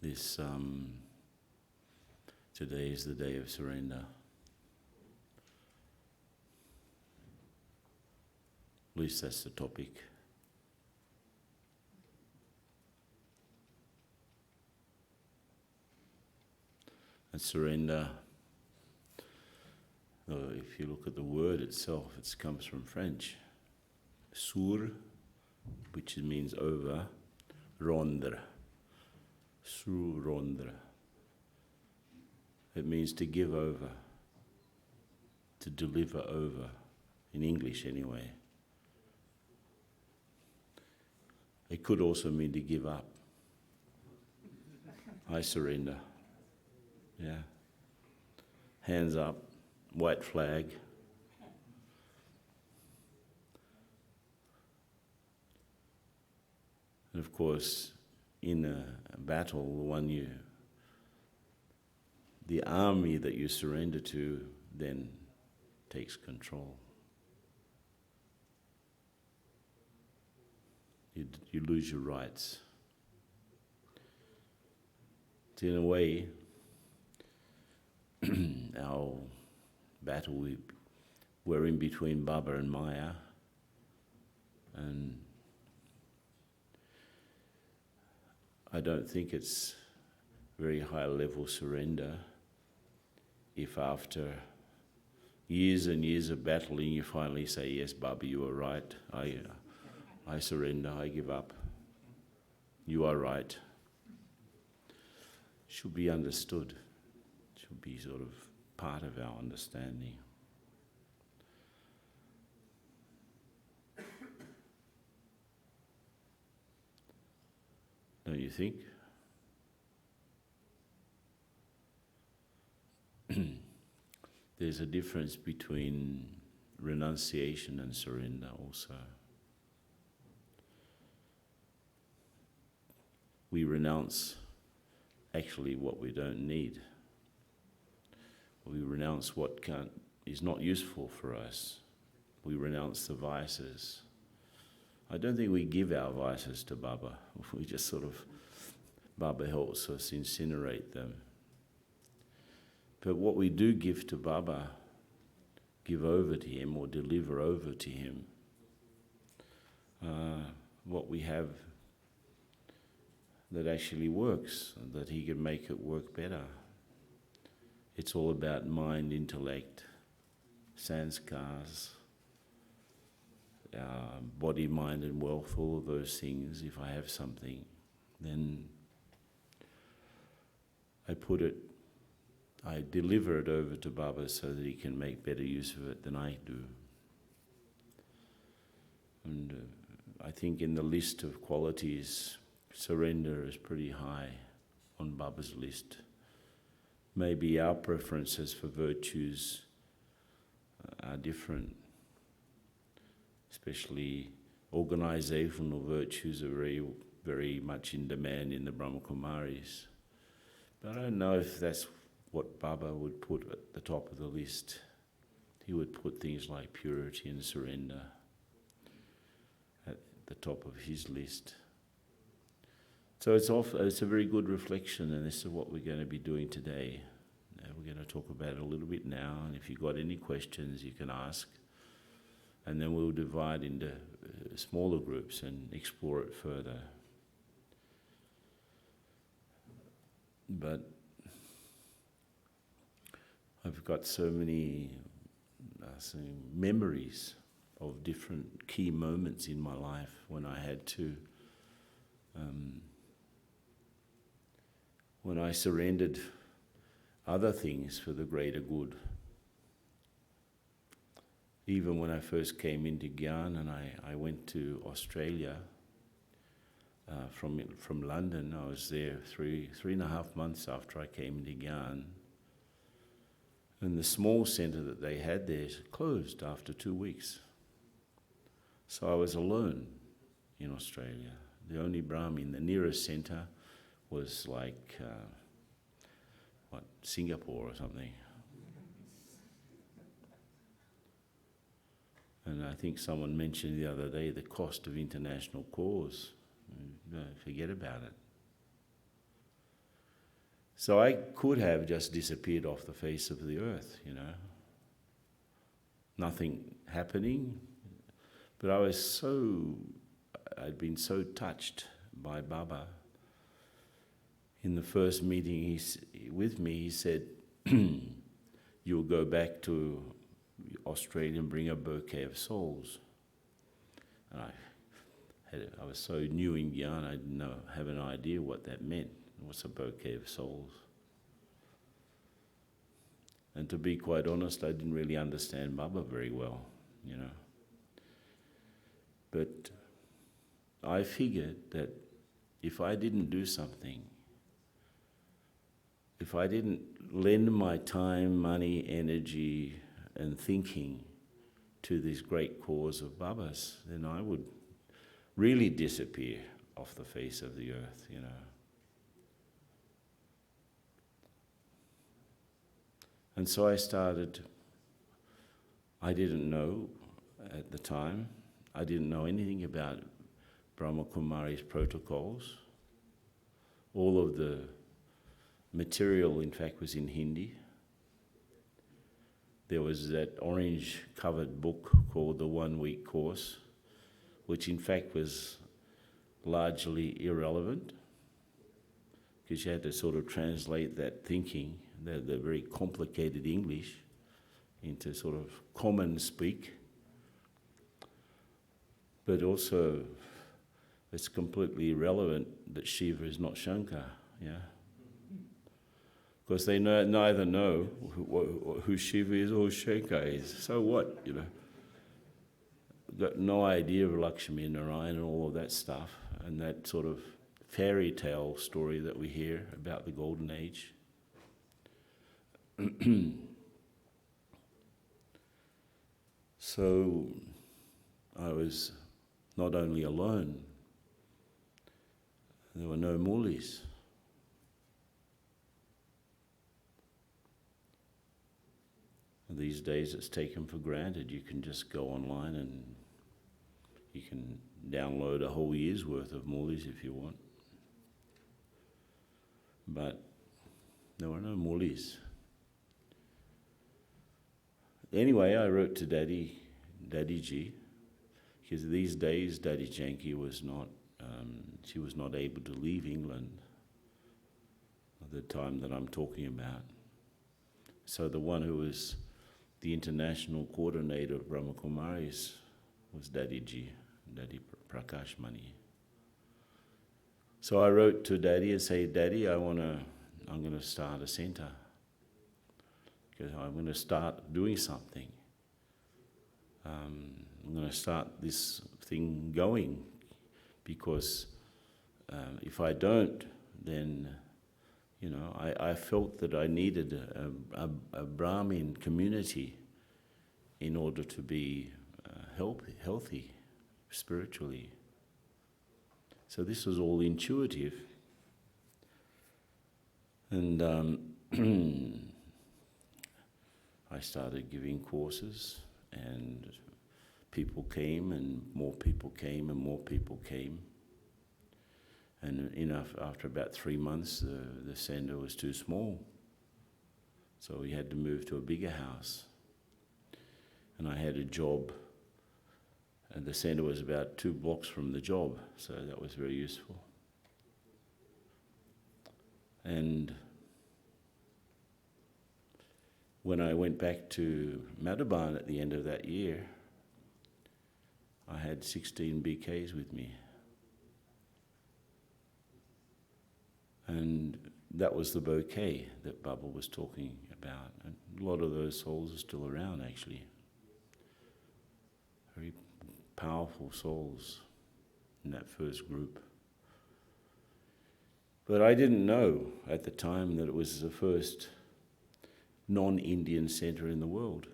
This today is the day of surrender. At least that's the topic. And surrender, if you look at the word itself, it comes from French. Sur, which means over, rendre. Sur rendre. It means to give over, to deliver over, in English anyway. It could also mean to give up. I surrender. Yeah. Hands up, white flag. And of course, in a battle, the army that you surrender to then takes control. You lose your rights. So in a way, our battle, we're in between Baba and Maya, and I don't think it's very high level surrender if after years and years of battling you finally say, yes, Baba, you are right, I surrender, I give up, you are right. Should be understood, should be sort of part of our understanding. Don't you think? There's a difference between renunciation and surrender also. We renounce actually what we don't need. We renounce what is not useful for us. We renounce the vices. I don't think we give our vices to Baba. We just sort of, Baba helps us incinerate them. But what we do give to Baba, give over to him or deliver over to him, what we have that actually works, that he can make it work better. It's all about mind, intellect, sanskars, body, mind and wealth, all of those things. If I have something, then I deliver it over to Baba so that he can make better use of it than I do. And I think in the list of qualities, surrender is pretty high on Baba's list. Maybe our preferences for virtues are different. Especially organizational virtues are very, very much in demand in the Brahmakumaris. But I don't know if that's what Baba would put at the top of the list. He would put things like purity and surrender at the top of his list. So it's a very good reflection, and this is what we're going to be doing today. We're going to talk about it a little bit now, and if you've got any questions you can ask. And then we'll divide into smaller groups and explore it further. But I've got so many memories of different key moments in my life when I had to, when I surrendered other things for the greater good. Even when I first came into Gyan and I went to Australia from London, I was there three and a half months after I came into Gyan. And the small centre that they had there closed after 2 weeks. So I was alone in Australia. The only Brahmin, the nearest centre was like, Singapore or something. And I think someone mentioned the other day the cost of international calls. Forget about it. So I could have just disappeared off the face of the earth, nothing happening. But I'd been so touched by Baba. In the first meeting with me, he said, you'll go back to Australia and bring a bouquet of souls. And I was so new in Guyana, I didn't have an idea what that meant. What's a bouquet of souls? And to be quite honest, I didn't really understand Baba very well, But I figured that if I didn't do something, if I didn't lend my time, money, energy, and thinking to this great cause of Baba's, then I would really disappear off the face of the earth, And so I didn't know at the time, I didn't know anything about Brahma Kumari's protocols. All of the material, in fact, was in Hindi. There was that orange-covered book called The 1 Week Course, which in fact was largely irrelevant, because you had to sort of translate that thinking, the very complicated English, into sort of common speak. But also, it's completely irrelevant that Shiva is not Shankar, Because they neither know who Shiva is or who Shankar is. So what, Got no idea of Lakshmi and Narayan and all of that stuff, and that sort of fairy tale story that we hear about the Golden Age. So I was not only alone, there were no mulis. These days it's taken for granted. You can just go online and you can download a whole year's worth of mulis if you want. But there were no mulis. Anyway, I wrote to Daddy-ji, because these days Daddy Janki was not, she was not able to leave England at the time that I'm talking about. So the one who was the international coordinator of Brahma Kumaris was Daddy Prakash Mani. So I wrote to Daddy and say, Daddy, I'm going to start a center. Because I'm going to start doing something. I'm going to start this thing going, because if I don't, then, I felt that I needed a Brahmin community in order to be healthy spiritually. So this was all intuitive. And I started giving courses, and people came, and more people came, and more people came. And after about 3 months, the center was too small. So we had to move to a bigger house. And I had a job, and the center was about 2 blocks from the job, so that was very useful. And when I went back to Madhaban at the end of that year, I had 16 BKs with me. And that was the bouquet that Baba was talking about. And a lot of those souls are still around, actually. Very powerful souls in that first group. But I didn't know at the time that it was the first non-Indian center in the world.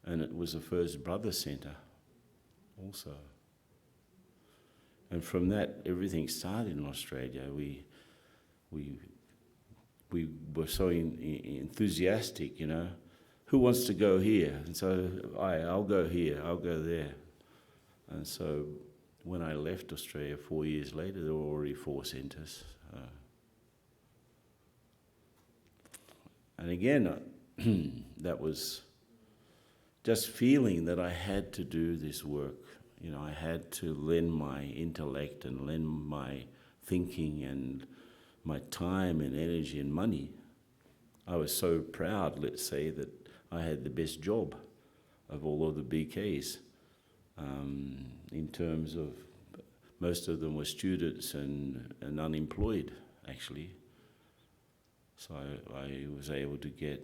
And it was the first brother center also. And from that, everything started in Australia. We were so enthusiastic, Who wants to go here? And so I'll go here, I'll go there. And so when I left Australia 4 years later, there were already 4 centres. And again, that was just feeling that I had to do this work. I had to lend my intellect and lend my thinking and my time and energy and money. I was so proud, let's say, that I had the best job of all of the BKs, in terms of most of them were students and unemployed, actually. So I was able to get,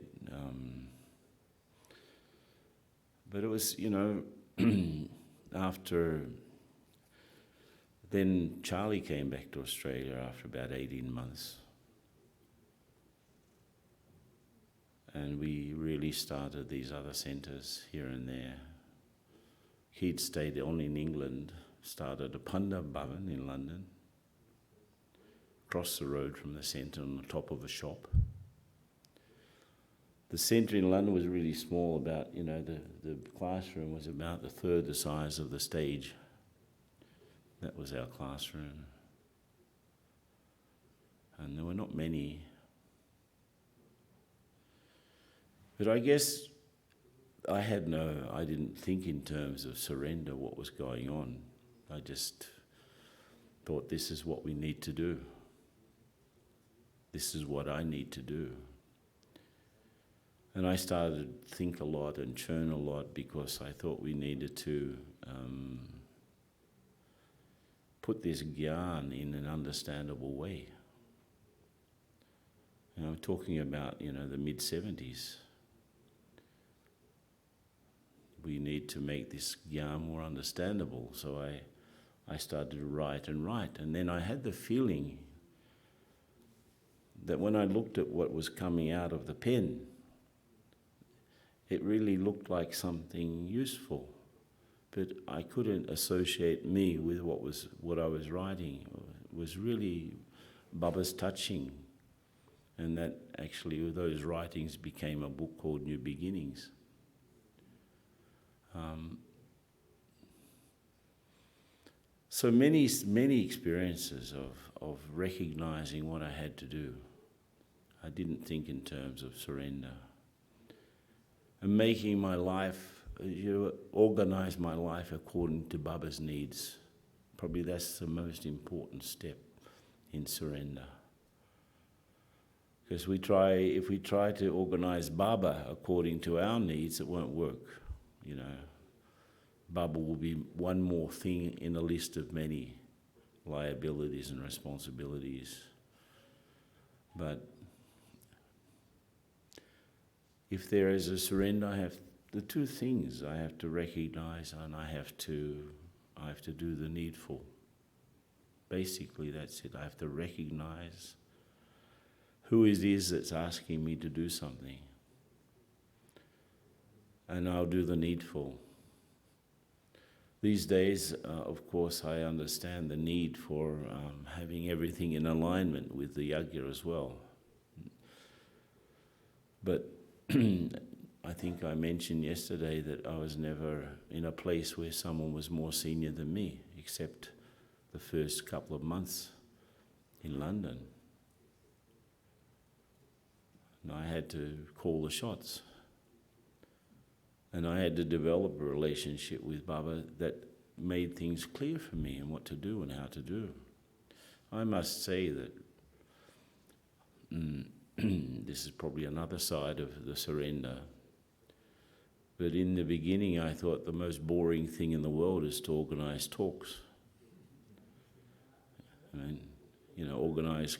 but it was, after, then Charlie came back to Australia after about 18 months. And we really started these other centres here and there. He'd stayed on in England, started a Punda Bhavan in London, across the road from the centre on the top of a shop. The centre in London was really small, about, the classroom was about a third the size of the stage. That was our classroom. And there were not many. But I guess I didn't think in terms of surrender, what was going on. I just thought, this is what we need to do. This is what I need to do. And I started to think a lot and churn a lot, because I thought we needed to put this gyan in an understandable way. And I'm talking about, the mid-70s. We need to make this gyan more understandable. So I started to write. And then I had the feeling that when I looked at what was coming out of the pen, it really looked like something useful. But I couldn't associate me with what I was writing. It was really Baba's touching. And that actually, those writings became a book called New Beginnings. So many experiences of recognizing what I had to do. I didn't think in terms of surrender. And making my life, organize my life according to Baba's needs. Probably that's the most important step in surrender. Because if we try to organize Baba according to our needs, it won't work. Baba will be one more thing in a list of many liabilities and responsibilities. But if there is a surrender, I have the two things I have to recognize, and I have to do the needful. Basically, that's it. I have to recognize who it is that's asking me to do something, and I'll do the needful. These days, of course, I understand the need for having everything in alignment with the yajna as well. But I think I mentioned yesterday that I was never in a place where someone was more senior than me, except the first couple of months in London. And I had to call the shots. And I had to develop a relationship with Baba that made things clear for me and what to do and how to do. I must say that this is probably another side of the surrender. But in the beginning, I thought the most boring thing in the world is to organize talks. Organize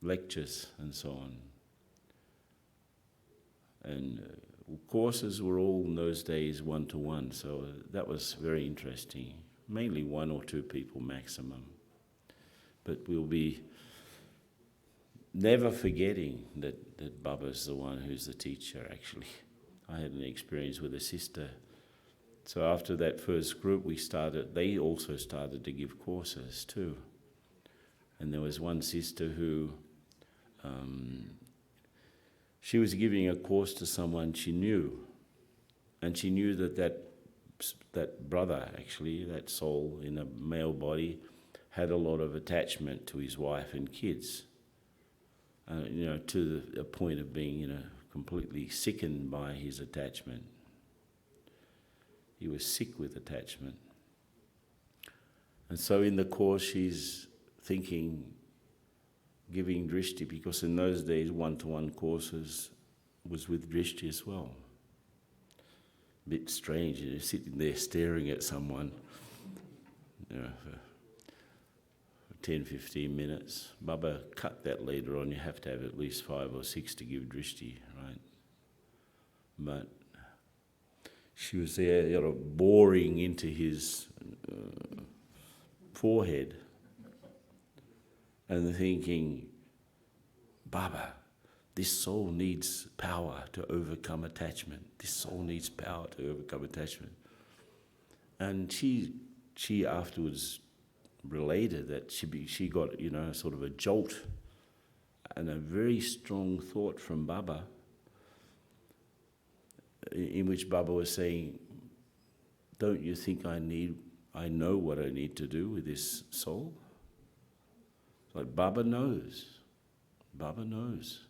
lectures and so on. And courses were all in those days one-to-one, so that was very interesting. Mainly one or two people maximum. But we'll be never forgetting that Baba's the one who's the teacher, actually. I had an experience with a sister. So after that first group they also started to give courses too. And there was one sister who, she was giving a course to someone she knew. And she knew that brother, actually, that soul in a male body, had a lot of attachment to his wife and kids. to the point of being, completely sickened by his attachment. He was sick with attachment. And so in the course she's thinking, giving drishti, because in those days one-to-one courses was with drishti as well. A bit strange, sitting there staring at someone, for 10, 15 minutes. Baba cut that later on. You have to have at least 5 or 6 to give drishti, right? But she was there, boring into his forehead and thinking, Baba, this soul needs power to overcome attachment. This soul needs power to overcome attachment. And she afterwards related that she got, sort of a jolt and a very strong thought from Baba, in which Baba was saying, don't you think I know what I need to do with this soul? It's like Baba knows. Baba knows.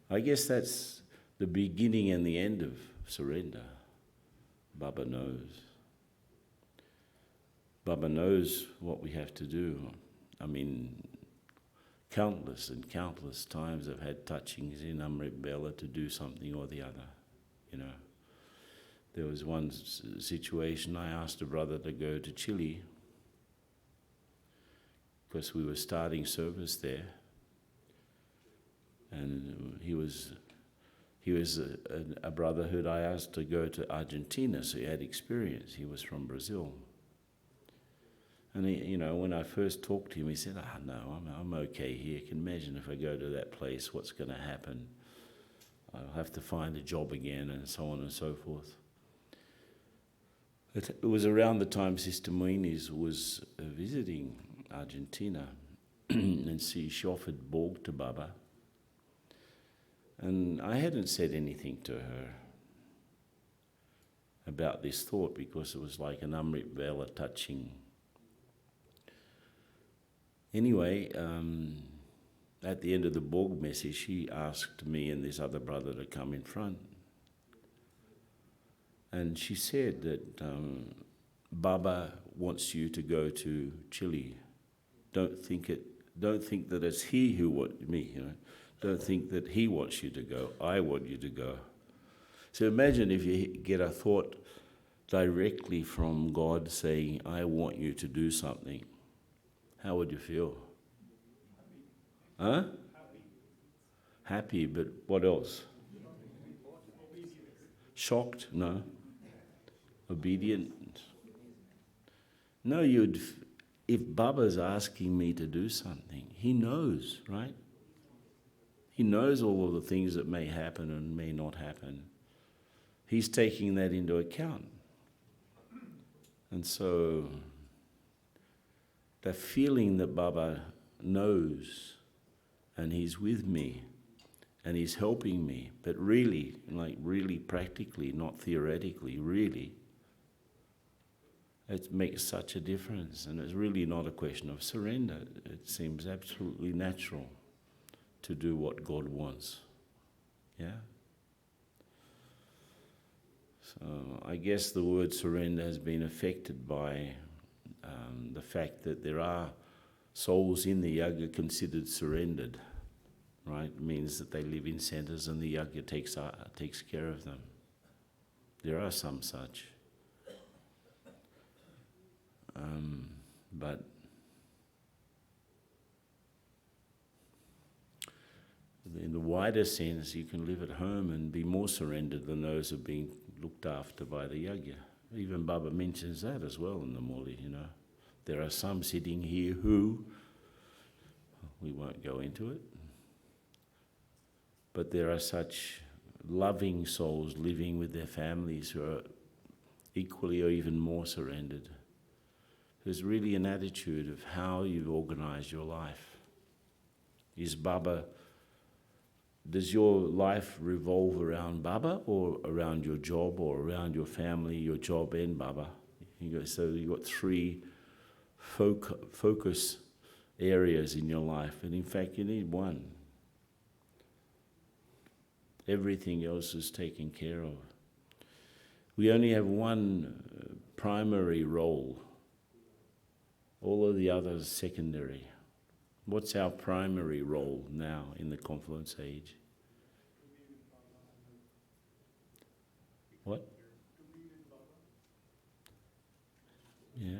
I guess that's the beginning and the end of surrender. Baba knows. Baba knows what we have to do. I mean, countless and countless times I've had touchings in Amrit Bela to do something or the other, There was one situation I asked a brother to go to Chile because we were starting service there. And he was a brother who I asked to go to Argentina, so he had experience. He was from Brazil. And when I first talked to him, he said, no, I'm okay here. I can imagine if I go to that place, what's going to happen? I'll have to find a job again and so on and so forth. It was around the time Sister Moines was visiting Argentina, and she offered Borg to Baba. And I hadn't said anything to her about this thought because it was like an Amrit Vela touching. Anyway, at the end of the Borg message, she asked me and this other brother to come in front. And she said that Baba wants you to go to Chile. Don't think that it's he who wants me, Don't think that he wants you to go. I want you to go. So imagine if you get a thought directly from God saying, I want you to do something. How would you feel? Huh? Happy, but what else? Shocked? No. Obedient? No, if Baba's asking me to do something, he knows, right? He knows all of the things that may happen and may not happen. He's taking that into account. And so the feeling that Baba knows and he's with me and he's helping me, but really practically, not theoretically, really, it makes such a difference. And it's really not a question of surrender. It seems absolutely natural to do what God wants. Yeah? So I guess the word surrender has been affected by the fact that there are souls in the Yagya considered surrendered, right? It means that they live in centers and the Yagya takes care of them. There are some such. But in the wider sense, you can live at home and be more surrendered than those who are being looked after by the Yagya. Even Baba mentions that as well in the Muli, There are some sitting here who, we won't go into it, but there are such loving souls living with their families who are equally or even more surrendered. There's really an attitude of how you've organized your life. Does your life revolve around Baba or around your job or around your family, your job and Baba? So you've got 3 focus areas in your life, and in fact you need one. Everything else is taken care of. We only have one primary role. All of the others secondary. What's our primary role now in the Confluence Age? What? Yeah.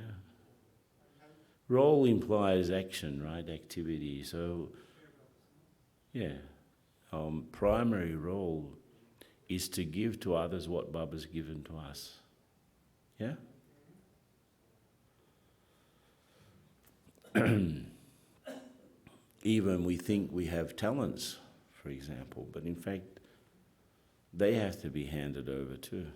Role implies action, right? Activity. So, yeah. Primary role is to give to others what Baba's given to us. Yeah? Even we think we have talents, for example, but in fact, they have to be handed over too.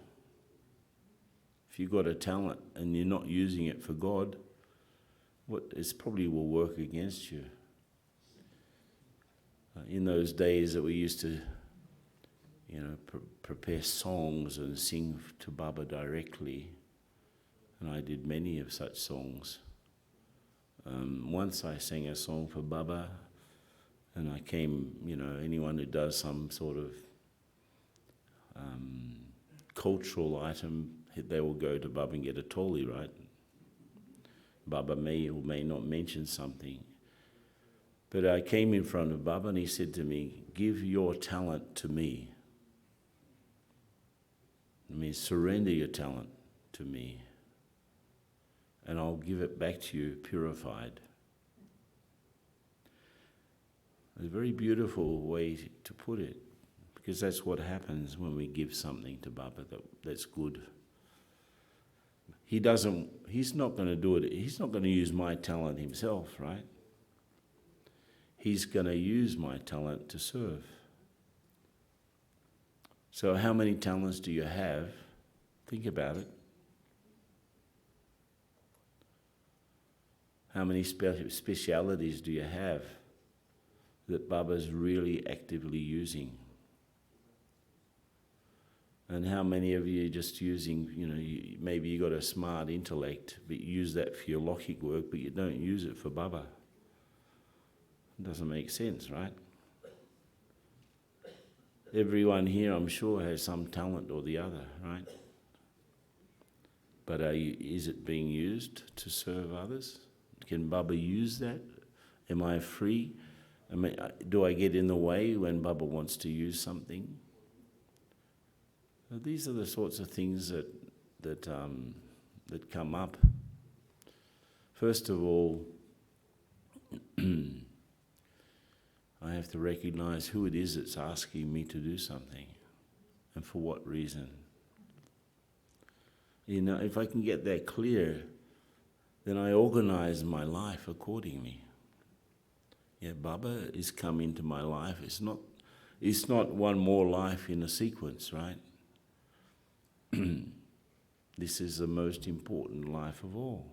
If you've got a talent and you're not using it for God, it probably will work against you. In those days that we used to, prepare songs and sing to Baba directly, and I did many of such songs. Once I sang a song for Baba, and I came, anyone who does some sort of cultural item, they will go to Baba and get a toli, right? Baba may or may not mention something. But I came in front of Baba and he said to me, "Give your talent to me." It means surrender your talent to me, and I'll give it back to you purified. It's a very beautiful way to put it, because that's what happens when we give something to Baba that's good. He's not going to do it, he's not going to use my talent himself, right? He's going to use my talent to serve. So how many talents do you have? Think about it. How many specialities do you have that Baba's really actively using? And how many of you are just using, maybe you got a smart intellect, but you use that for your logic work, but you don't use it for Baba. It doesn't make sense, right? Everyone here, I'm sure, has some talent or the other, right? But is it being used to serve others? Can Baba use that? Am I free? Do I get in the way when Baba wants to use something? These are the sorts of things that come up. First of all, I have to recognize who it is that's asking me to do something, and for what reason. If I can get that clear, then I organize my life accordingly. Yeah, Baba is come into my life. It's not one more life in a sequence, right? This is the most important life of all.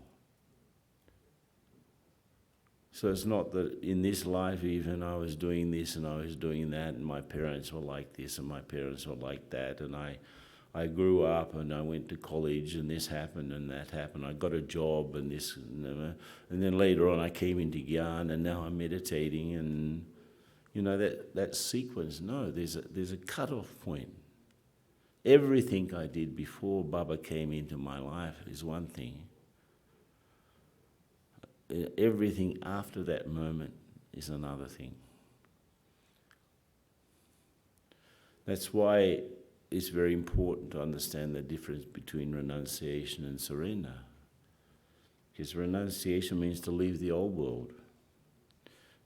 So it's not that in this life even I was doing this and I was doing that, and my parents were like this and my parents were like that, and I grew up and I went to college and this happened and that happened. I got a job and this, and then later on I came into Gyan and now I'm meditating, and that sequence. No, there's a cut-off point. Everything I did before Baba came into my life is one thing. Everything after that moment is another thing. That's why it's very important to understand the difference between renunciation and surrender. Because renunciation means to leave the old world.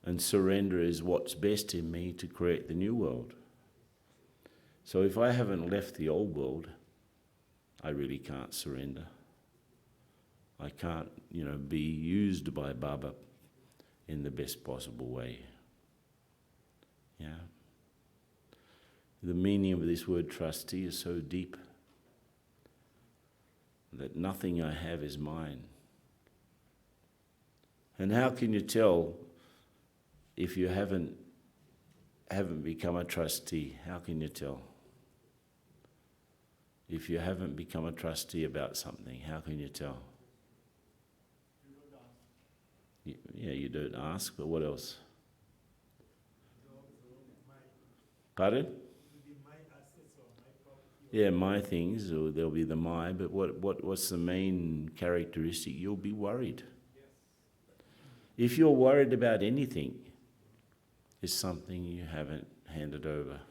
And surrender is what's best in me to create the new world. So if I haven't left the old world, I really can't surrender. I can't, be used by Baba in the best possible way. Yeah. The meaning of this word trustee is so deep that nothing I have is mine. And how can you tell if you haven't become a trustee? How can you tell? If you haven't become a trustee about something, how can you tell? Yeah, you don't ask, but what else? Pardon? Yeah, my things, or there'll be the my, but what's the main characteristic? You'll be worried. If you're worried about anything, it's something you haven't handed over.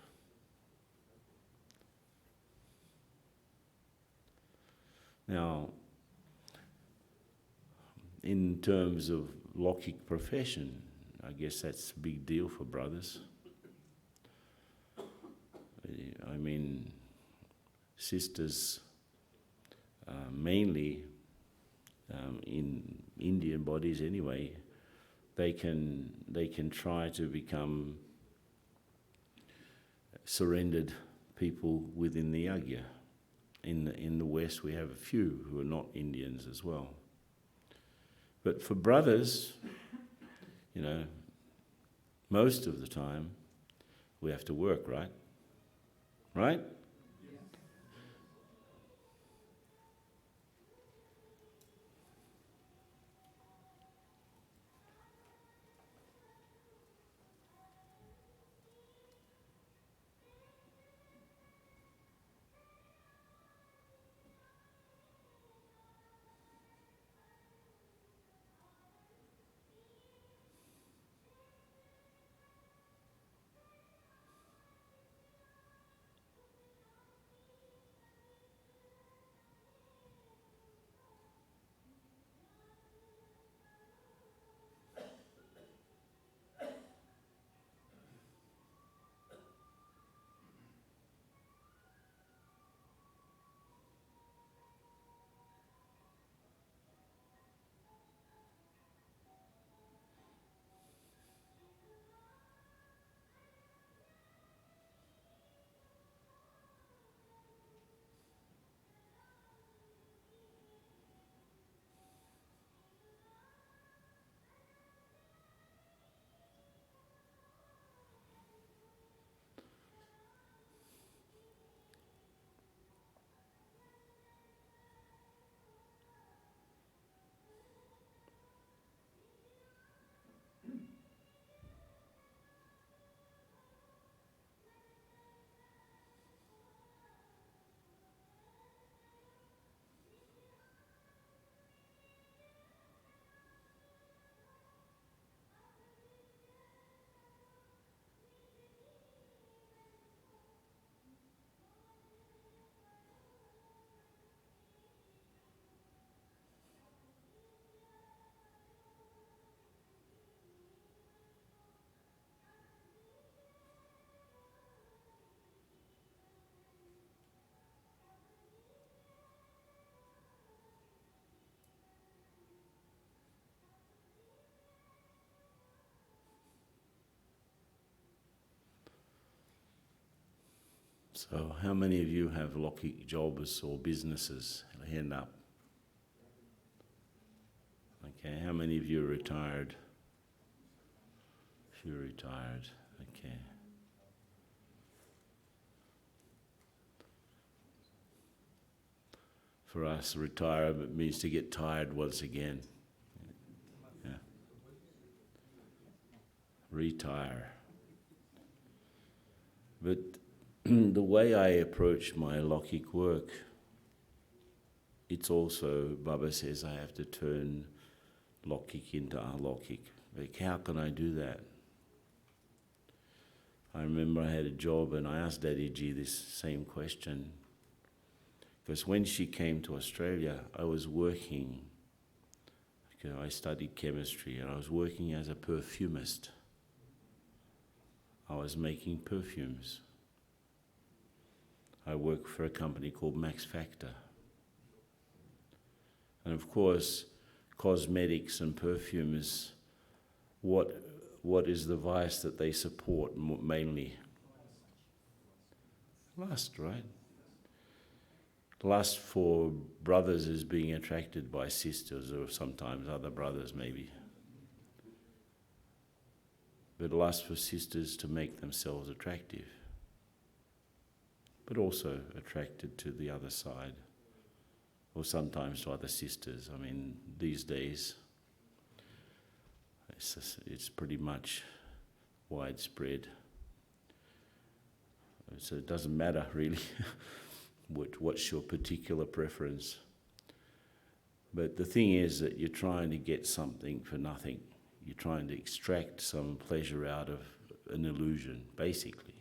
Now, in terms of Lockic profession, I guess that's a big deal for brothers. I mean, sisters, mainly in Indian bodies anyway, they can try to become surrendered people within the Yagya. In the West, we have a few who are not Indians as well. But for brothers, most of the time, we have to work, right? Right? So how many of you have Lockic jobs or businesses? Hand up. Okay, how many of you are retired? If you're retired, okay. For us, retirement means to get tired once again. Yeah. Retire. But the way I approach my Lockic work, it's also, Baba says, I have to turn Lockic into Alokkic. Like, how can I do that? I remember I had a job and I asked Daddy G this same question. Because when she came to Australia, I was working, I studied chemistry and I was working as a perfumist. I was making perfumes. I worked for a company called Max Factor. And of course, cosmetics and perfumes, what is the vice that they support mainly? Lust, right? Lust for brothers is being attracted by sisters, or sometimes other brothers maybe. But lust for sisters to make themselves attractive, but also attracted to the other side, or sometimes to other sisters. I mean, these days, it's pretty much widespread. So it doesn't matter really. What's your particular preference? But the thing is that you're trying to get something for nothing. You're trying to extract some pleasure out of an illusion, basically.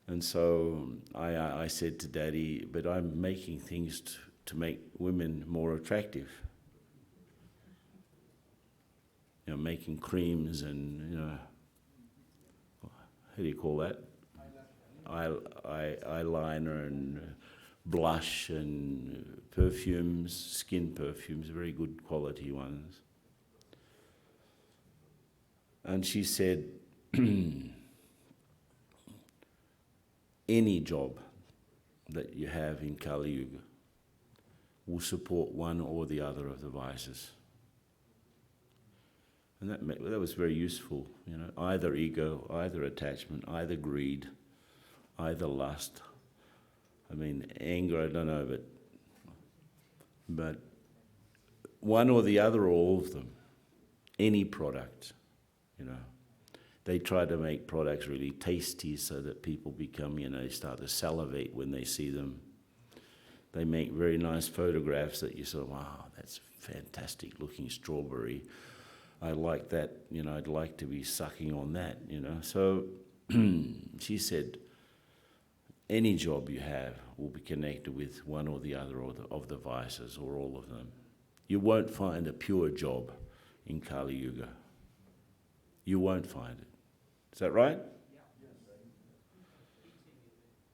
And so I said to Daddy, but I'm making things to make women more attractive. You know, making creams and, how do you call that? Eyeliner and blush and perfumes, skin perfumes, very good quality ones. And she said, any job that you have in Kali Yuga will support one or the other of the vices. And that was very useful, either ego, either attachment, either greed, either lust. I mean, anger, I don't know, but one or the other, or all of them, any product, They try to make products really tasty so that people become, they start to salivate when they see them. They make very nice photographs that you sort of, wow, that's fantastic looking strawberry. I like that, I'd like to be sucking on that, So she said, any job you have will be connected with one or the other of the vices, or all of them. You won't find a pure job in Kali Yuga. You won't find it. Is that right?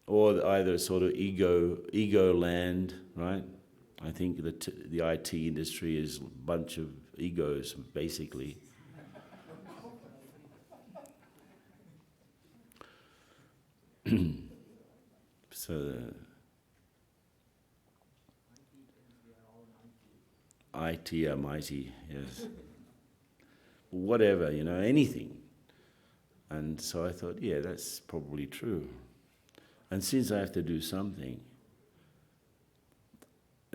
Or either sort of ego land, right? I think the IT industry is a bunch of egos, basically. So IT are mighty, yes. Whatever, anything. And so I thought, yeah, that's probably true. And since I have to do something,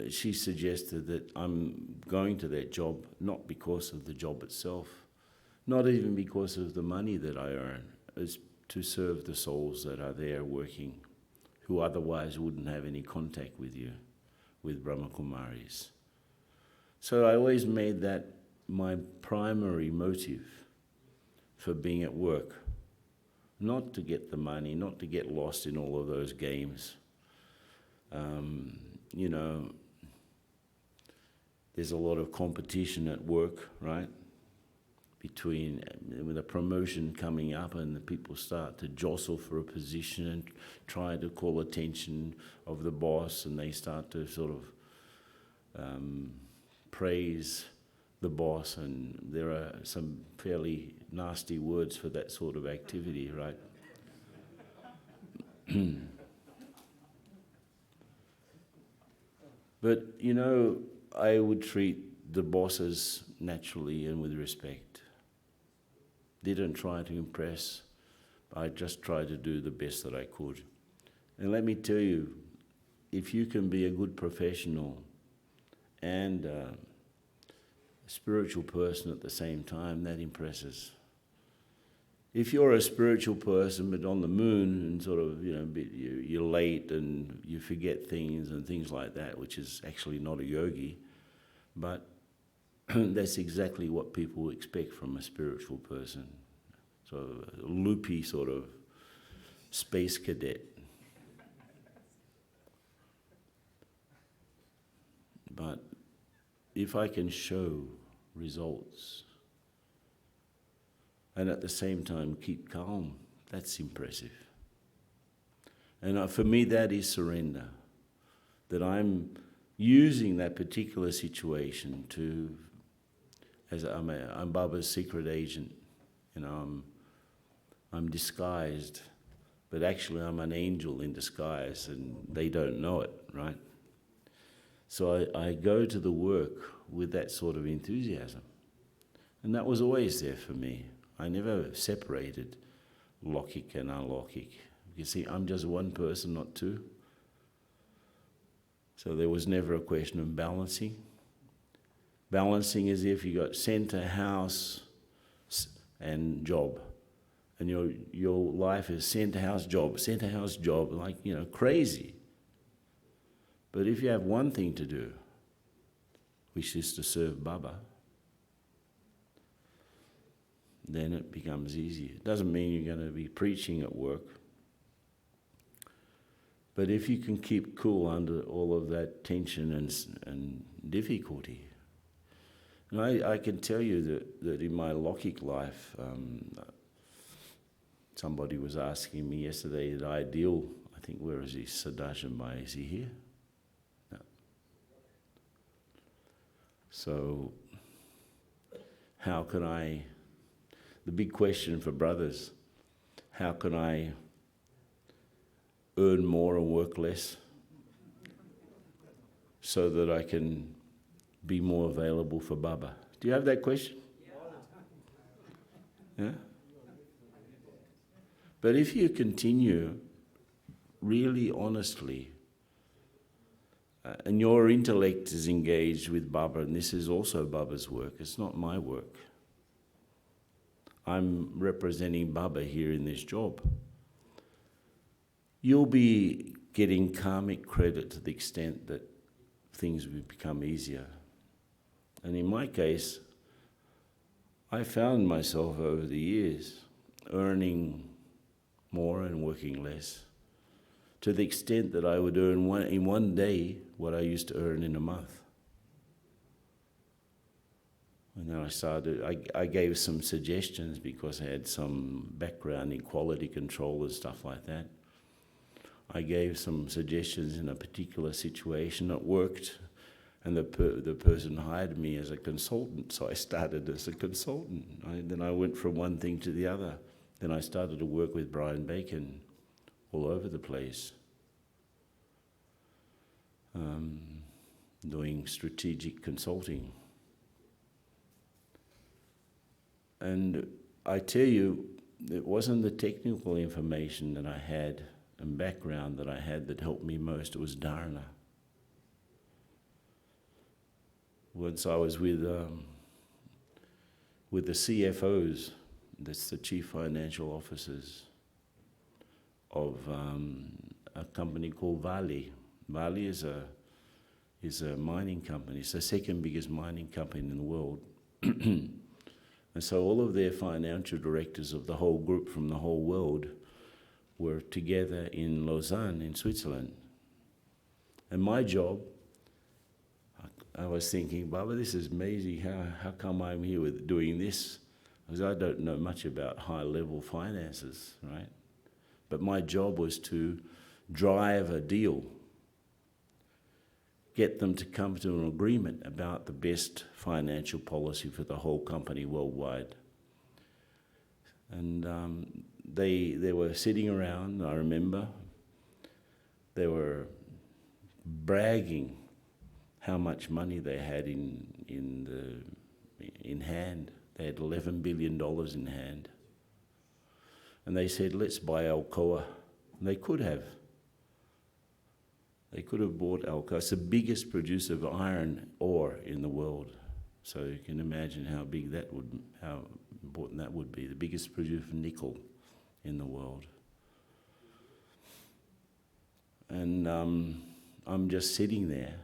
she suggested that I'm going to that job not because of the job itself, not even because of the money that I earn. It's to serve the souls that are there working, who otherwise wouldn't have any contact with you, with Brahmakumaris. So I always made that my primary motive for being at work. Not to get the money, not to get lost in all of those games. There's a lot of competition at work, right? With a promotion coming up, and the people start to jostle for a position and try to call attention of the boss, and they start to sort of praise the boss, and there are some fairly nasty words for that sort of activity, right? But, I would treat the bosses naturally and with respect. Didn't try to impress. I just tried to do the best that I could. And let me tell you, if you can be a good professional and spiritual person at the same time, that impresses. If you're a spiritual person but on the moon and sort of, you're late and you forget things and things like that, which is actually not a yogi, but that's exactly what people expect from a spiritual person. So a loopy sort of space cadet. But if I can show results and at the same time keep calm, that's impressive. And for me, that is surrender. That I'm using that particular situation to, as I'm Baba's secret agent. I'm disguised, but actually I'm an angel in disguise, and they don't know it, right? So I go to the work with that sort of enthusiasm. And that was always there for me. I never separated Lokik and Alokik. You see, I'm just one person, not two. So there was never a question of balancing. Balancing is if you got center, house, and job. and your life is centre house job, like, crazy. But if you have one thing to do, which is to serve Baba, then it becomes easier. It doesn't mean you're going to be preaching at work. But if you can keep cool under all of that tension and difficulty, I can tell you that in my Lokik life, somebody was asking me yesterday that ideal, I think, where is he? Sadashambai, is he here? No. So, how can the big question for brothers, how can I earn more and work less so that I can be more available for Baba? Do you have that question? Yeah? But if you continue really honestly, and your intellect is engaged with Baba, and this is also Baba's work, it's not my work. I'm representing Baba here in this job. You'll be getting karmic credit to the extent that things will become easier. And in my case, I found myself over the years earning more and working less, to the extent that I would earn in one day what I used to earn in a month. And then I gave some suggestions because I had some background in quality control and stuff like that. I gave some suggestions in a particular situation that worked, and the person hired me as a consultant, so I started as a consultant. Then I went from one thing to the other. Then I started to work with Br.Ken all over the place, doing strategic consulting. And I tell you, it wasn't the technical information that I had and background that I had that helped me most, it was dharana. Once I was with the CFOs, that's the Chief Financial Officers of a company called Vali. Vali is a mining company. It's the second biggest mining company in the world. And so all of their financial directors of the whole group from the whole world were together in Lausanne, in Switzerland. And my job, I was thinking, Baba, this is amazing. How come I'm here doing this? Because I don't know much about high-level finances, right? But my job was to drive a deal, get them to come to an agreement about the best financial policy for the whole company worldwide. And they were sitting around, I remember, they were bragging how much money they had in hand. They had $11 billion in hand. And they said, let's buy Alcoa. And they could have. They could have bought Alcoa. It's the biggest producer of iron ore in the world. So you can imagine how important that would be. The biggest producer of nickel in the world. And I'm just sitting there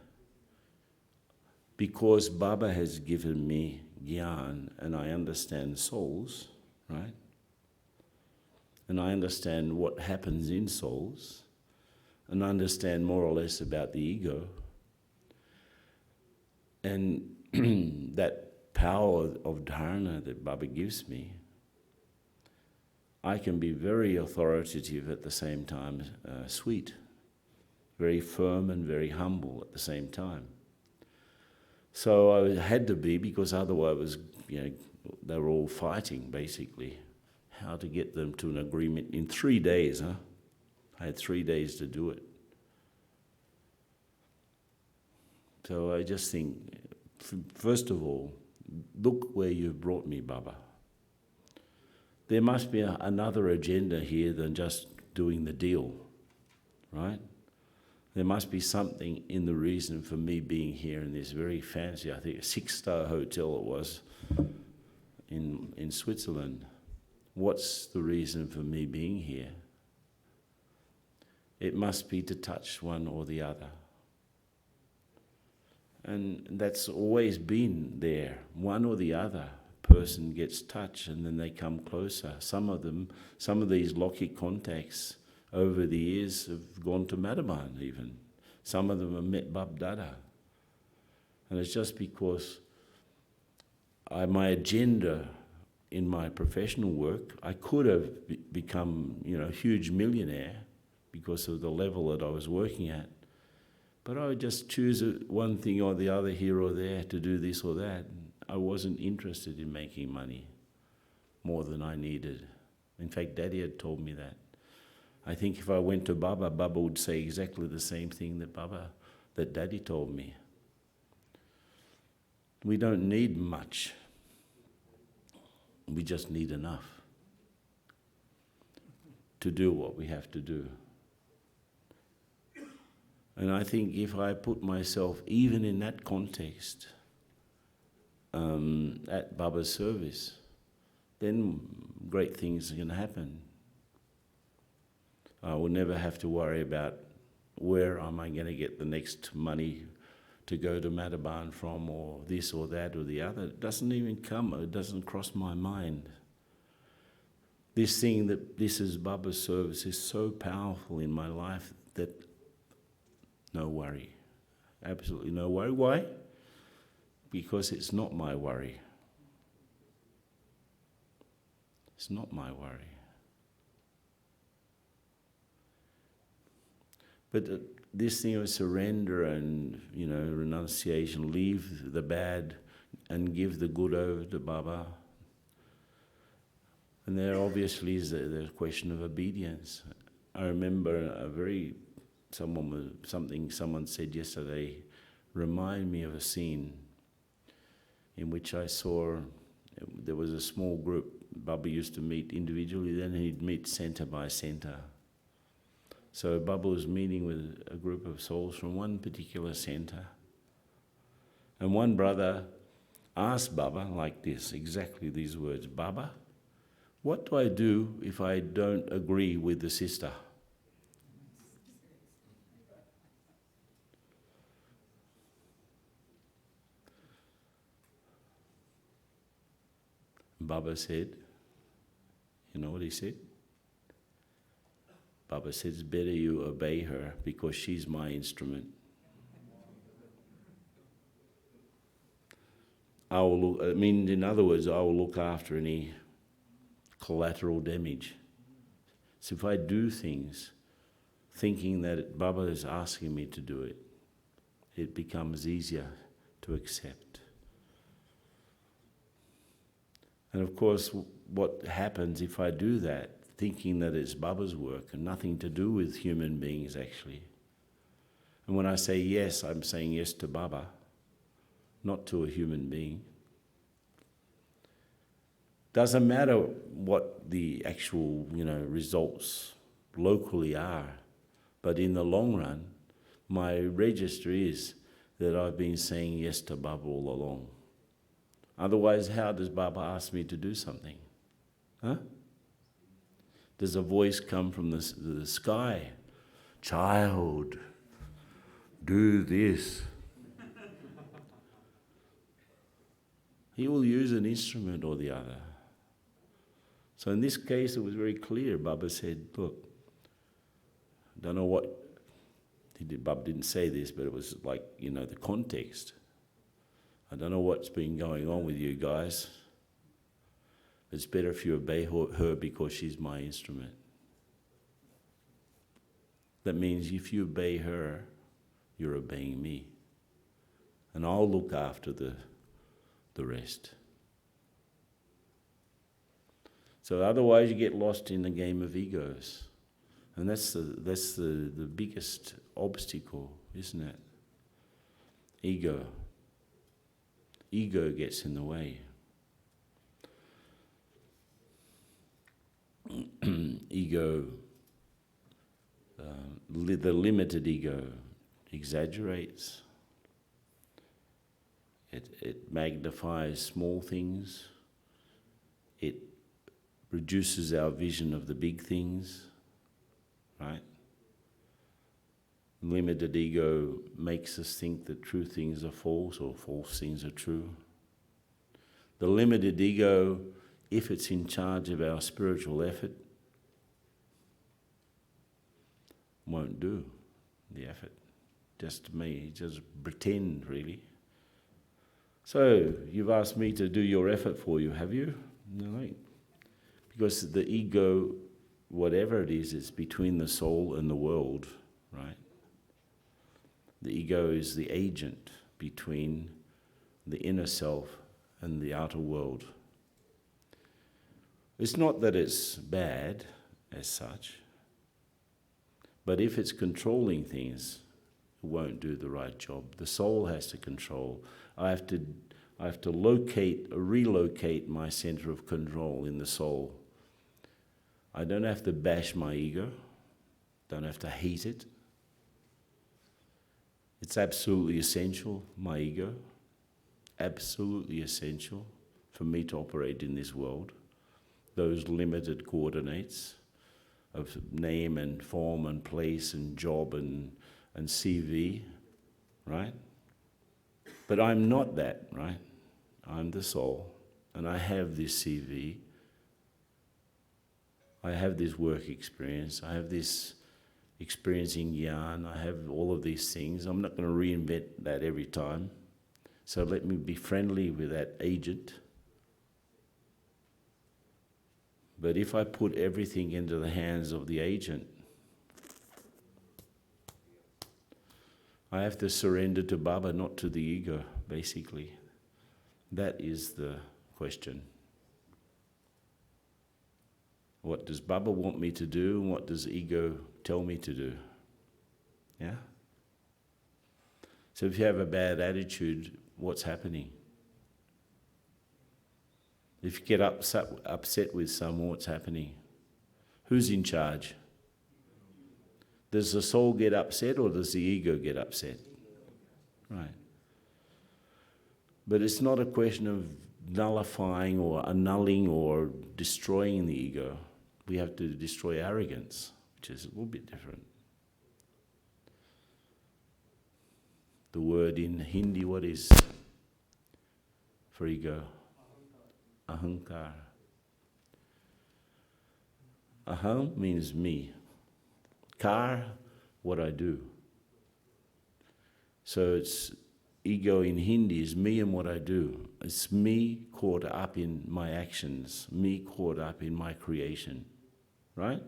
because Baba has given me gyan and I understand souls, right? And I understand what happens in souls and understand more or less about the ego. And that power of dharana that Baba gives me, I can be very authoritative at the same time, sweet, very firm and very humble at the same time. So I had to be, because otherwise they were all fighting basically, how to get them to an agreement in 3 days, huh? I had 3 days to do it. So I just think, first of all, look where you've brought me, Baba. There must be another agenda here than just doing the deal, right? There must be something in the reason for me being here in this very fancy, I think a 6-star hotel it was, in Switzerland, What's the reason for me being here? It must be to touch one or the other. And that's always been there. One or the other person gets touched and then they come closer. Some of these lucky contacts over the years have gone to Madaban even. Some of them have met Bab Dada. And it's just because my agenda in my professional work, I could have become, a huge millionaire because of the level that I was working at. But I would just choose one thing or the other here or there to do this or that. I wasn't interested in making money more than I needed. In fact, Daddy had told me that. I think if I went to Baba, Baba would say exactly the same thing that Daddy told me. We don't need much. We just need enough to do what we have to do. And I think if I put myself, even in that context, at Baba's service, then great things are going to happen. I will never have to worry about where am I going to get the next money to go to Madaban from, or this or that or the other. It doesn't even come, it doesn't cross my mind. This thing that this is Baba's service is so powerful in my life that no worry, absolutely no worry. Why? Because it's not my worry. It's not my worry. But this thing of surrender and, renunciation, leave the bad and give the good over to Baba. And there obviously is the question of obedience. I remember someone said yesterday, remind me of a scene in which I saw there was a small group. Baba used to meet individually, then he'd meet centre by centre. So Baba was meeting with a group of souls from one particular centre. And one brother asked Baba like this, exactly these words, Baba, what do I do if I don't agree with the sister? Baba said, you know what he said? Baba said, it's better you obey her because she's my instrument. In other words, I will look after any collateral damage. So if I do things thinking that Baba is asking me to do it, it becomes easier to accept. And of course, what happens if I do that, thinking that it's Baba's work and nothing to do with human beings actually? And when I say yes, I'm saying yes to Baba, not to a human being. Doesn't matter what the actual, results locally are, but in the long run, my register is that I've been saying yes to Baba all along. Otherwise, how does Baba ask me to do something? Huh? Does a voice come from the sky? Child, do this. He will use an instrument or the other. So in this case, it was very clear. Baba said, look, I don't know what, Baba didn't say this, but it was like, the context. I don't know what's been going on with you guys. It's better if you obey her because she's my instrument. That means if you obey her, you're obeying me. And I'll look after the rest. So otherwise you get lost in the game of egos. And that's the biggest obstacle, isn't it? Ego. Ego gets in the way. Ego, the limited ego exaggerates. It magnifies small things. It reduces our vision of the big things, right? Limited ego makes us think that true things are false or false things are true. The limited ego, if it's in charge of our spiritual effort, won't do the effort. Just me, just pretend, really. So, you've asked me to do your effort for you, have you? No. Because the ego, whatever it is, it's between the soul and the world, right? The ego is the agent between the inner self and the outer world. It's not that it's bad as such, but if it's controlling things, it won't do the right job. The soul has to control. I have to relocate my center of control in the soul. I don't have to bash my ego, don't have to hate it. It's absolutely essential, my ego, absolutely essential for me to operate in this world. Those limited coordinates of name and form and place and job and CV, right? But I'm not that, right? I'm the soul, and I have this CV. I have this work experience. I have this experiencing yarn. I have all of these things. I'm not going to reinvent that every time. So let me be friendly with that agent. But if I put everything into the hands of the agent, I have to surrender to Baba, not to the ego, basically. That is the question. What does Baba want me to do, and what does ego tell me to do? Yeah? So if you have a bad attitude, what's happening? If you get upset with someone, what's happening? Who's in charge? Does the soul get upset or does the ego get upset? Right. But it's not a question of nullifying or annulling or destroying the ego. We have to destroy arrogance, which is a little bit different. The word in Hindi, what is for ego? Ahankar. Aham means me. Kar, what I do. So it's ego in Hindi is me and what I do. It's me caught up in my actions, me caught up in my creation, right?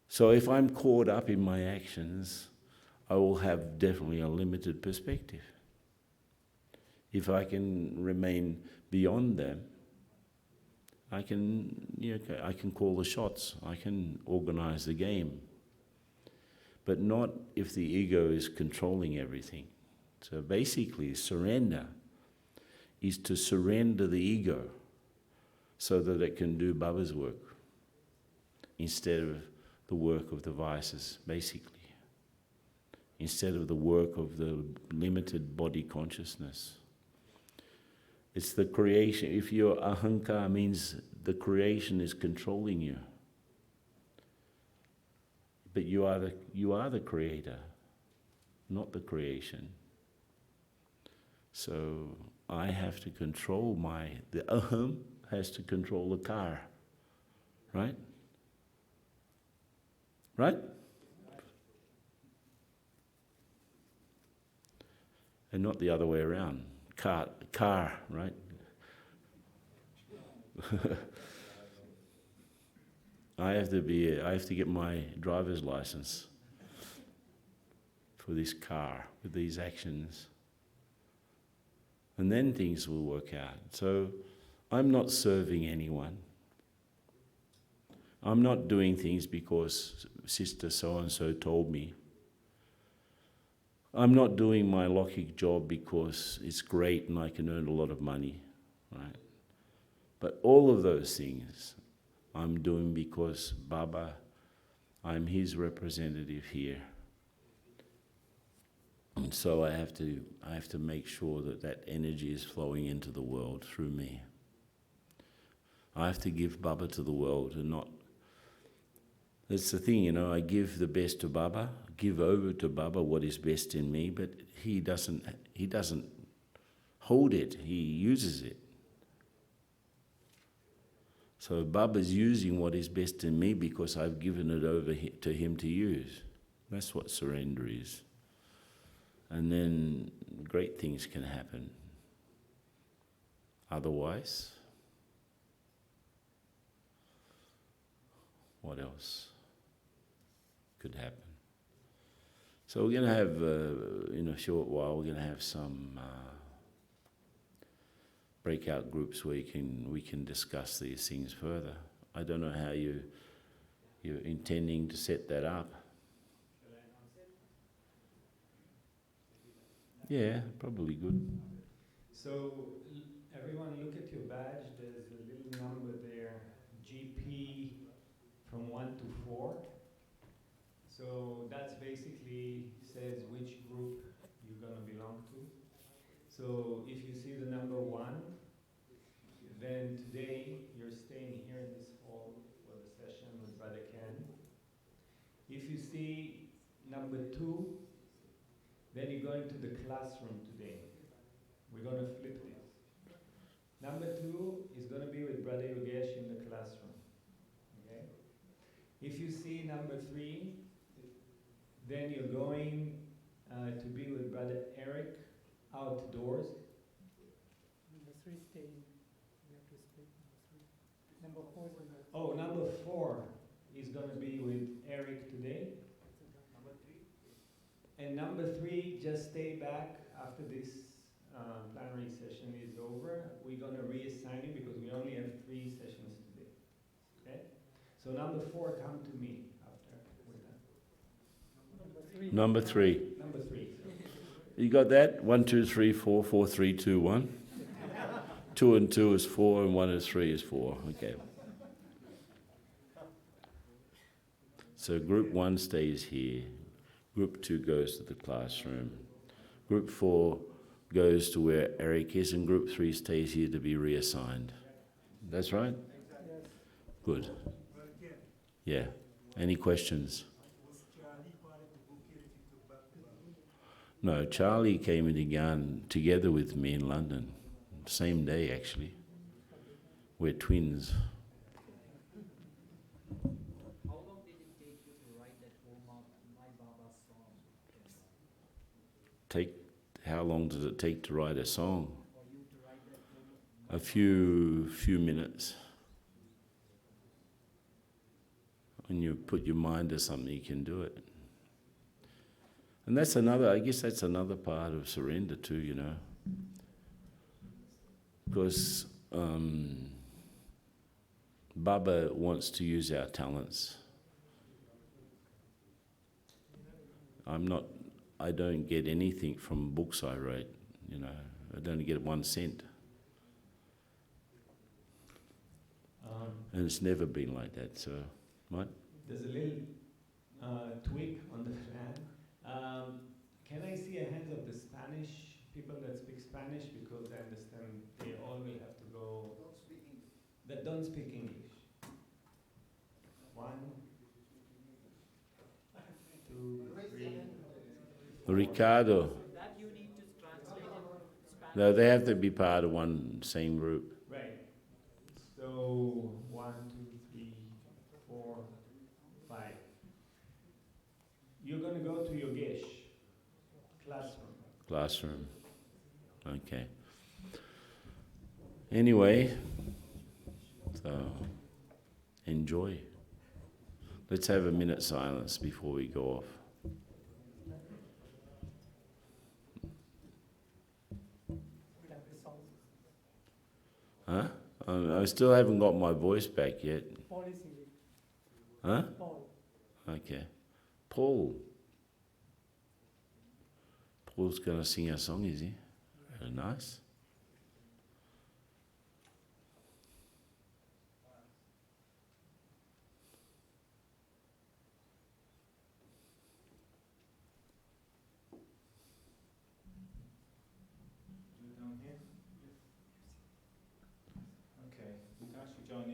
So if I'm caught up in my actions, I will have definitely a limited perspective. If I can remain beyond them, I can call the shots, I can organize the game. But not if the ego is controlling everything. So basically, surrender is to surrender the ego so that it can do Baba's work instead of the work of the vices, basically. Instead of the work of the limited body consciousness. It's the creation. If your ahankar means the creation is controlling you. But you are the creator, not the creation. So I have to control the aham has to control the car. Right? Right? And not the other way around. Car, right? I have to get my driver's license for this car, with these actions. And then things will work out. So I'm not serving anyone. I'm not doing things because Sister so-and-so told me. I'm not doing my Lokik job because it's great and I can earn a lot of money, right? But all of those things I'm doing because Baba, I'm his representative here. And so I have to make sure that energy is flowing into the world through me. I have to give Baba to the world and not. That's the thing, you know, I give the best to Baba, give over to Baba what is best in me, but he doesn't hold it, he uses it. So Baba's using what is best in me because I've given it over to him to use. That's what surrender is. And then great things can happen. Otherwise, what else could happen? So we're going to have, in a short while, we're going to have some breakout groups where we can discuss these things further. I don't know how you're intending to set that up. Yeah, probably good. So everyone look at your badge. There's a little number there, GP from 1 to 4. So that's basically says which group you're going to belong to. So if you see the number 1, then today you're staying here in this hall for the session with Br.Ken. If you see number 2, then you're going to the classroom today. We're going to flip this. Number 2 is going to be with Brother Yogesh in the classroom. Okay? If you see number 3, then you're going to be with Brother Eric outdoors. Number 3 staying. We have to split number 3. Number 4 is going to. Oh, number 4 is going to be with Eric today. Number 3. And number 3, just stay back after this plenary session is over. We're going to reassign you because we only have 3 sessions today. Okay? So number 4, come to me after we're done. Number 3. Number 3. You got that? 1, 2, 3, 4, 4, 3, 2, 1. 2 and 2 is 4, and 1 and 3 is 4. Okay. So group 1 stays here. Group 2 goes to the classroom. Group 4 goes to where Eric is, and group 3 stays here to be reassigned. That's right? Good. Yeah. Any questions? No, Charlie came into Ghana together with me in London. Same day, actually. We're twins. How long did it take you to write that My Baba song? How long does it take to write a song? For you to write that A few minutes. When you put your mind to something, you can do it. And that's another part of surrender too, you know. Because Baba wants to use our talents. I don't get anything from books I write, you know. I don't get 1 cent. And it's never been like that, so, what? There's a little tweak on the plan. Can I see a hands of the Spanish people that speak Spanish? Because I understand they all will have to go. That don't speak English. 1, 2, 3. Ricardo. that you need to translate in Spanish. No, they have to be part of one same group. Right. So 1, 2, 3, 4, 5. You're going to go to Yogesh Classroom. Okay. Anyway, so enjoy. Let's have a minute silence before we go off. Huh? I still haven't got my voice back yet. Paul is singing. Huh? Paul. Okay. Paul's going to sing a song, is he? Very nice. Okay, Vikash, you join in.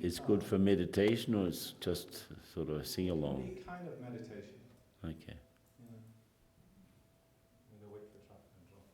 it's good for meditation, or it's just sort of a sing-along? Any kind of meditation. Okay. Yeah. I'm going to wait for the traffic control.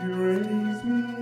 Raise me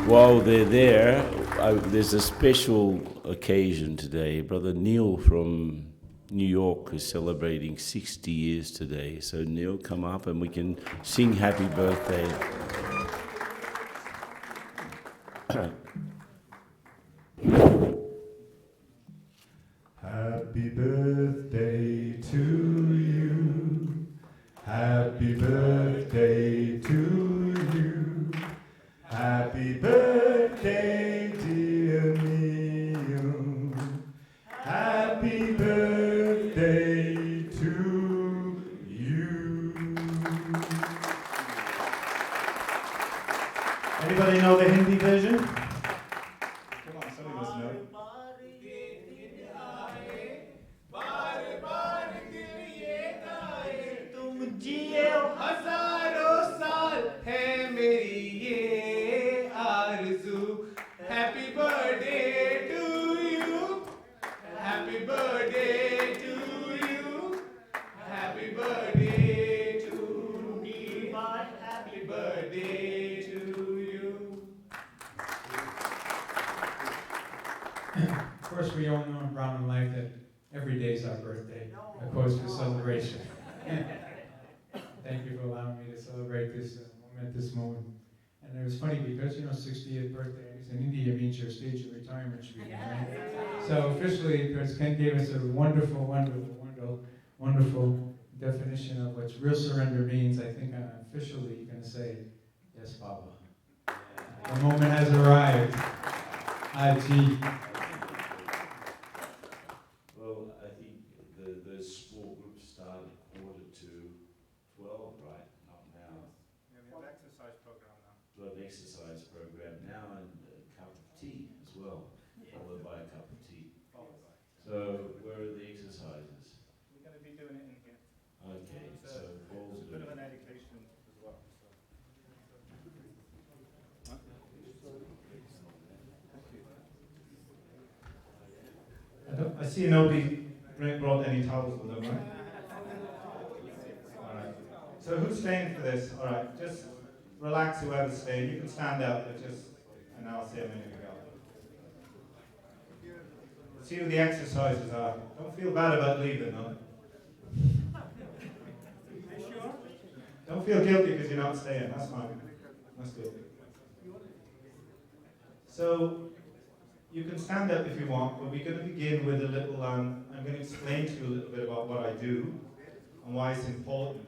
while they're there, there's a special occasion today. Brother Neil from New York is celebrating 60 years today. So Neil, come up and we can sing happy birthday. Happy birthday to you. Happy birthday to you. Happy birthday, dear Neil. Happy birthday to you. Anybody know the Hindi version? Come on, somebody must know. Happy birthday to you. Happy birthday to you. Happy birthday to me. Happy birthday to you. Of course, we all know in Brahmin life that every day is our birthday, a cause for celebration. Thank you for allowing me to celebrate this momentous moment. And it was funny because, 60th birthday in India means your stage of retirement should be right? So officially, Br.Ken gave us a wonderful definition of what real surrender means. I think officially you're going to say, yes, Baba. The moment has arrived. Aji. Well, I think those small groups start at 11:45, right? Not now. Yeah, we have an exercise program now. We've got an exercise program now and a cup of tea as well, followed by a cup of tea. So where are the exercises? We're going to be doing it in here. Okay, so Paul's It's a bit of doing an education as well. So. I see nobody brought any towels with them, right? Alright. So who's staying for this? Alright, just relax whoever's staying. You can stand up, but just, and I'll say a minute ago. See who the exercises are. Don't feel bad about leaving, though. Don't feel guilty because you're not staying. That's fine. That's good. So, you can stand up if you want, but we're going to begin with a little, I'm going to explain to you a little bit about what I do and why it's important.